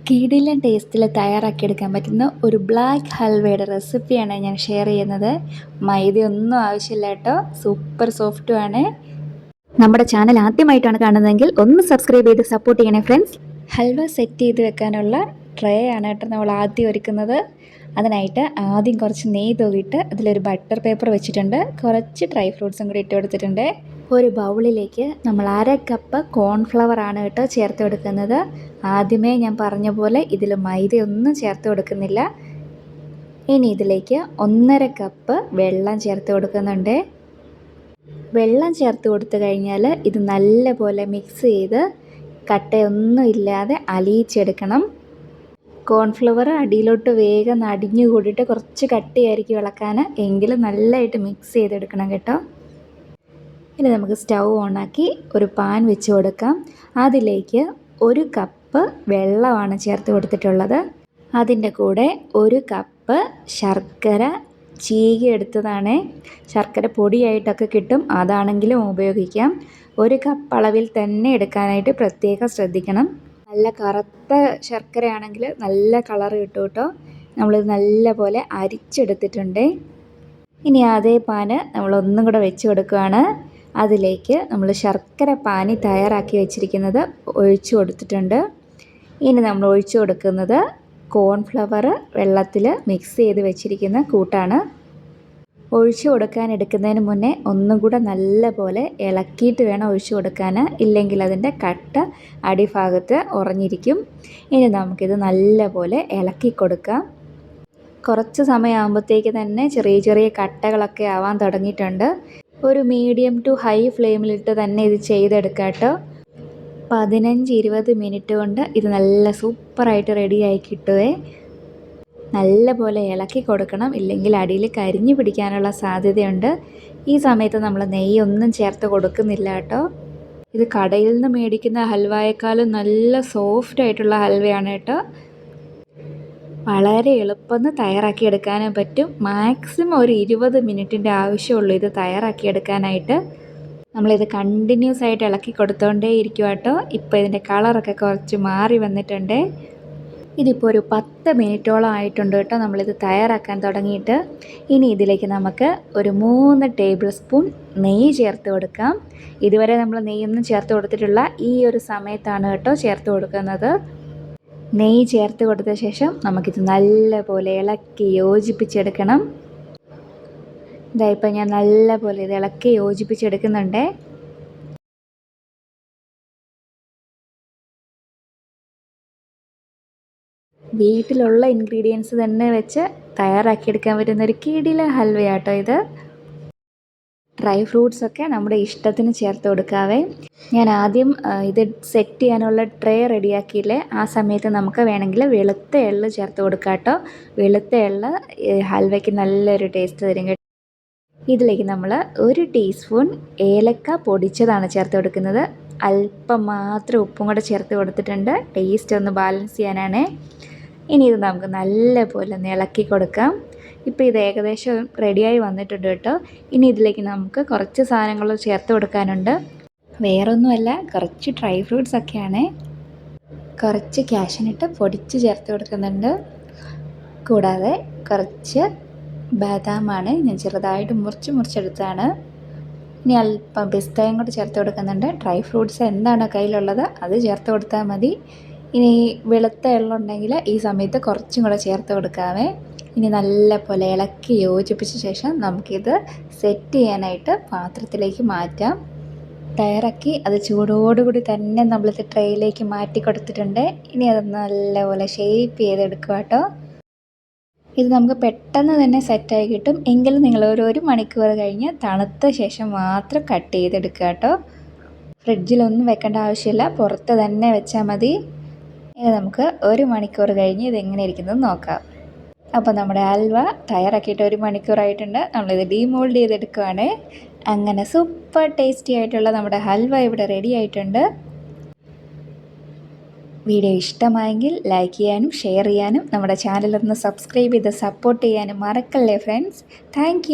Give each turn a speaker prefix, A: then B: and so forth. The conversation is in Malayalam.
A: കിടിലൻ ടേസ്റ്റിൽ തയ്യാറാക്കിയെടുക്കാൻ പറ്റുന്ന ഒരു ബ്ലാക്ക് ഹൽവയുടെ റെസിപ്പിയാണ് ഞാൻ ഷെയർ ചെയ്യുന്നത്. മൈദയൊന്നും ആവശ്യമില്ല കേട്ടോ, സൂപ്പർ സോഫ്റ്റുമാണ്. നമ്മുടെ ചാനൽ ആദ്യമായിട്ടാണ് കാണുന്നതെങ്കിൽ ഒന്ന് സബ്സ്ക്രൈബ് ചെയ്ത് സപ്പോർട്ട് ചെയ്യണേ ഫ്രണ്ട്സ്. ഹൽവ സെറ്റ് ചെയ്ത് വെക്കാനുള്ള ട്രേ ആണ് കേട്ടോ നമ്മൾ ആദ്യം ഒരുക്കുന്നത്. അതിനായിട്ട് ആദ്യം കുറച്ച് നെയ്യ് തൂവിയിട്ട് അതിലൊരു ബട്ടർ പേപ്പർ വെച്ചിട്ടുണ്ട്. കുറച്ച് ഡ്രൈ ഫ്രൂട്ട്സും കൂടി ഇട്ട് കൊടുത്തിട്ടുണ്ട്. ഒരു ബൗളിലേക്ക് നമ്മൾ 1/2 കപ്പ് കോൺഫ്ലവർ ആണ് കേട്ടോ ചേർത്ത് കൊടുക്കുന്നത്. ആദ്യമേ ഞാൻ പറഞ്ഞ പോലെ ഇതിൽ മൈദയൊന്നും ചേർത്ത് കൊടുക്കുന്നില്ല. ഇനി ഇതിലേക്ക് 1/2 കപ്പ് വെള്ളം ചേർത്ത് കൊടുക്കുന്നുണ്ട്. വെള്ളം ചേർത്ത് കൊടുത്തു കഴിഞ്ഞാൽ ഇത് നല്ലപോലെ മിക്സ് ചെയ്ത് കട്ടയൊന്നും ഇല്ലാതെ അലിയിച്ചെടുക്കണം. കോൺഫ്ലവർ അടിയിലോട്ട് വേഗം അടിഞ്ഞു കൂടിയിട്ട് കുറച്ച് കട്ടിയായിരിക്കും ഇളക്കാൻ, എങ്കിലും നല്ലതായിട്ട് മിക്സ് ചെയ്തെടുക്കണം കേട്ടോ. ഇനി നമുക്ക് സ്റ്റൗ ഓണാക്കി ഒരു പാൻ വെച്ച് കൊടുക്കാം. അതിലേക്ക് 1 കപ്പ് വെള്ളമാണ് ചേർത്ത് കൊടുത്തിട്ടുള്ളത്. അതിൻ്റെ കൂടെ 1 കപ്പ് ശർക്കര ചീകിയെടുത്തതാണ്. ശർക്കര പൊടിയായിട്ടൊക്കെ കിട്ടും, അതാണെങ്കിലും ഉപയോഗിക്കാം. 1 കപ്പ് അളവിൽ തന്നെ എടുക്കാനായിട്ട് പ്രത്യേകം ശ്രദ്ധിക്കണം. നല്ല കറുത്ത ശർക്കരയാണെങ്കിൽ നല്ല കളർ കിട്ടും കേട്ടോ. നമ്മളിത് നല്ലപോലെ അരിച്ചെടുത്തിട്ടുണ്ട്. ഇനി അതേ പാന് നമ്മളൊന്നും കൂടെ വെച്ച് കൊടുക്കുകയാണ്. അതിലേക്ക് നമ്മൾ ശർക്കര പാനി തയ്യാറാക്കി വെച്ചിരിക്കുന്നത് ഒഴിച്ചു കൊടുത്തിട്ടുണ്ട്. ഇനി നമ്മൾ ഒഴിച്ചു കൊടുക്കുന്നത് കോൺഫ്ലവർ വെള്ളത്തിൽ മിക്സ് ചെയ്ത് വെച്ചിരിക്കുന്ന കൂട്ടാണ്. ഒഴിച്ചു കൊടുക്കാൻ എടുക്കുന്നതിന് മുന്നേ ഒന്നും കൂടെ നല്ലപോലെ ഇളക്കിയിട്ട് വേണം ഒഴിച്ചു കൊടുക്കാൻ, ഇല്ലെങ്കിൽ അതിൻ്റെ കട്ട അടിഭാഗത്ത് ഉറഞ്ഞിരിക്കും. ഇനി നമുക്കിത് നല്ലപോലെ ഇളക്കി കൊടുക്കാം. കുറച്ച് സമയമാകുമ്പോഴത്തേക്ക് തന്നെ ചെറിയ ചെറിയ കട്ടകളൊക്കെ ആവാൻ തുടങ്ങിയിട്ടുണ്ട്. ഒരു മീഡിയം ടു ഹൈ ഫ്ലെയിമിലിട്ട് തന്നെ ഇത് ചെയ്തെടുക്കാം കേട്ടോ. 15-20 മിനിറ്റ് കൊണ്ട് ഇത് നല്ല സൂപ്പറായിട്ട് റെഡിയായി കിട്ടുവേ. നല്ലപോലെ ഇളക്കി കൊടുക്കണം, ഇല്ലെങ്കിൽ അടിയിൽ കരിഞ്ഞു പിടിക്കാനുള്ള സാധ്യതയുണ്ട്. ഈ സമയത്ത് നമ്മൾ നെയ്യൊന്നും ചേർത്ത് കൊടുക്കുന്നില്ല കേട്ടോ. ഇത് കടയിൽ നിന്ന് മേടിക്കുന്ന ഹൽവയേക്കാളും നല്ല സോഫ്റ്റായിട്ടുള്ള ഹൽവയാണ് കേട്ടോ. വളരെ എളുപ്പമെന്ന് തയ്യാറാക്കിയെടുക്കാനും പറ്റും. മാക്സിമം ഒരു 20 മിനിറ്റിൻ്റെ ആവശ്യമുള്ളൂ ഇത് തയ്യാറാക്കിയെടുക്കാനായിട്ട്. നമ്മളിത് കണ്ടിന്യൂസ് ആയിട്ട് ഇളക്കി കൊടുത്തുകൊണ്ടേ ഇരിക്കുക കേട്ടോ. ഇപ്പോൾ ഇതിൻ്റെ കളറൊക്കെ കുറച്ച് മാറി വന്നിട്ടുണ്ട്. ഇതിപ്പോൾ ഒരു 10 മിനിറ്റോളം ആയിട്ടുണ്ട് കേട്ടോ നമ്മളിത് തയ്യാറാക്കാൻ തുടങ്ങിയിട്ട്. ഇനി ഇതിലേക്ക് നമുക്ക് ഒരു 3 ടേബിൾ സ്പൂൺ നെയ്യ് ചേർത്ത് കൊടുക്കാം. ഇതുവരെ നമ്മൾ നെയ്യൊന്നും ചേർത്ത് കൊടുത്തിട്ടുള്ള ഈ ഒരു സമയത്താണ് കേട്ടോ ചേർത്ത് കൊടുക്കുന്നത്. നെയ്യ് ചേർത്ത് കൊടുത്ത ശേഷം നമുക്കിത് നല്ലപോലെ ഇളക്കി യോജിപ്പിച്ചെടുക്കണം. ഇതായിപ്പോൾ ഞാൻ നല്ലപോലെ ഇത് ഇളക്കി യോജിപ്പിച്ചെടുക്കുന്നുണ്ട്. വീട്ടിലുള്ള ഇൻഗ്രീഡിയൻസ് തന്നെ വെച്ച് തയ്യാറാക്കിയെടുക്കാൻ പറ്റുന്ന ഒരു കിടിലൻ ഹൽവയാട്ടോ ഇത്. ഡ്രൈ ഫ്രൂട്ട്സൊക്കെ നമ്മുടെ ഇഷ്ടത്തിന് ചേർത്ത് കൊടുക്കാവേ. ഞാൻ ആദ്യം ഇത് സെറ്റ് ചെയ്യാനുള്ള ട്രേ റെഡിയാക്കിയില്ലേ, ആ സമയത്ത് നമുക്ക് വേണമെങ്കിൽ വെളുത്ത എള്ള് ചേർത്ത് കൊടുക്കാം കേട്ടോ. വെളുത്ത എള്ള് ഹൽവയ്ക്ക് നല്ലൊരു ടേസ്റ്റ് തരും കേട്ടോ. ഇതിലേക്ക് നമ്മൾ 1 ടീസ്പൂൺ ഏലക്ക പൊടിച്ചതാണ് ചേർത്ത് കൊടുക്കുന്നത്. അല്പം മാത്രം ഉപ്പും കൂടെ ചേർത്ത് കൊടുത്തിട്ടുണ്ട്, ടേസ്റ്റ് ഒന്ന് ബാലൻസ് ചെയ്യാനാണ്. ഇനി ഇത് നമുക്ക് നല്ലപോലെ ഇളക്കി കൊടുക്കാം. ഇപ്പോൾ ഇത് ഏകദേശം റെഡിയായി വന്നിട്ടുണ്ട് കേട്ടോ. ഇനി ഇതിലേക്ക് നമുക്ക് കുറച്ച് സാധനങ്ങൾ ചേർത്ത് കൊടുക്കാനുണ്ട്. വേറൊന്നുമല്ല, കുറച്ച് ഡ്രൈ ഫ്രൂട്ട്സ് ഒക്കെയാണ്. കുറച്ച് കാഷ്നട്ട് പൊടിച്ച് ചേർത്ത് കൊടുക്കുന്നുണ്ട്. കൂടാതെ കുറച്ച് ബദാമാണ് ഞാൻ ചെറുതായിട്ട് മുറിച്ചെടുത്താണ്. ഇനി അല്പം പിസ്തയും കൂടി ചേർത്ത് കൊടുക്കുന്നുണ്ട്. ഡ്രൈ ഫ്രൂട്ട്സ് എന്താണോ കയ്യിലുള്ളത് അത് ചേർത്ത് കൊടുത്താൽ മതി. ഇനി വെളുത്ത എള്ളുണ്ടെങ്കിൽ ഈ സമയത്ത് കുറച്ചും കൂടെ ചേർത്ത് കൊടുക്കാവേ. ഇനി നല്ലപോലെ ഇളക്കി യോജിപ്പിച്ച ശേഷം നമുക്കിത് സെറ്റ് ചെയ്യാനായിട്ട് പാത്രത്തിലേക്ക് മാറ്റാം. തയ്യാറാക്കി അത് ചൂടോടുകൂടി തന്നെ നമ്മളിത് ട്രേയിലേക്ക് മാറ്റി കൊടുത്തിട്ടുണ്ട്. ഇനി അത് നല്ലപോലെ ഷേപ്പ് ചെയ്തെടുക്കുക കേട്ടോ. ഇത് നമുക്ക് പെട്ടെന്ന് തന്നെ സെറ്റായി കിട്ടും, എങ്കിലും നിങ്ങൾ ഒരു 1 മണിക്കൂർ കഴിഞ്ഞ് തണുത്ത ശേഷം മാത്രം കട്ട് ചെയ്തെടുക്കുക കേട്ടോ. ഫ്രിഡ്ജിലൊന്നും വെക്കേണ്ട ആവശ്യമില്ല, പുറത്ത് തന്നെ വെച്ചാൽ മതി. ഇനി നമുക്ക് 1 മണിക്കൂർ കഴിഞ്ഞ് ഇതെങ്ങനെ ഇരിക്കുന്നത് നോക്കാം. അപ്പോൾ നമ്മുടെ ഹൽവ തയ്യാറാക്കിയിട്ട് 1 മണിക്കൂറായിട്ടുണ്ട്. നമ്മളിത് ഡീമോൾഡ് ചെയ്തെടുക്കുകയാണ്. അങ്ങനെ സൂപ്പർ ടേസ്റ്റി ആയിട്ടുള്ള നമ്മുടെ ഹൽവ ഇവിടെ റെഡി ആയിട്ടുണ്ട്. വീഡിയോ ഇഷ്ടമായെങ്കിൽ ലൈക്ക് ചെയ്യാനും ഷെയർ ചെയ്യാനും നമ്മുടെ ചാനലൊന്ന് സബ്സ്ക്രൈബ് ചെയ്ത് സപ്പോർട്ട് ചെയ്യാനും മറക്കല്ലേ ഫ്രണ്ട്സ്. താങ്ക്